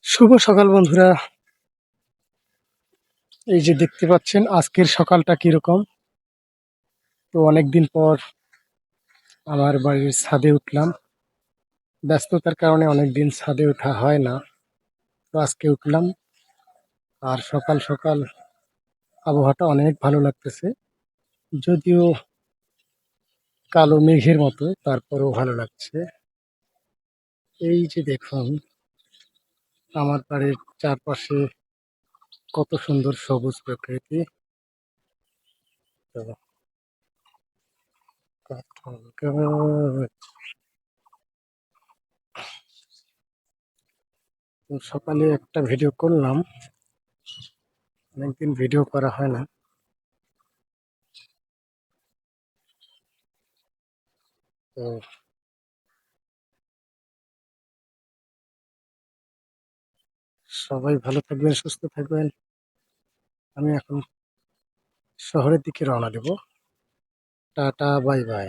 শুভ সকাল বন্ধুরা। এই যে দেখতে পাচ্ছেন আজকের সকালটা কিরকম। তো অনেকদিন পর আমার বাড়ির ছাদে উঠলাম। ব্যস্ততার কারণে অনেকদিন ছাদে ওঠা হয় না, তো আজকে উঠলাম। আর সকাল সকাল আবহাওয়াটা অনেক ভালো লাগতেছে, যদিও কালো মেঘের মতো, তারপরেও ভালো লাগছে। এই যে দেখুন আমার বাড়ির চারপাশে কত সুন্দর সবুজ প্রকৃতি। তো কাঁঠাল গাছ। তো সকালে একটা ভিডিও করলাম, অনেকদিন ভিডিও করা হয় না। তো সবাই ভালো থাকবেন, সুস্থ থাকবেন। আমি এখন শহরের দিকে রওনা দেব। Tata, bye bye.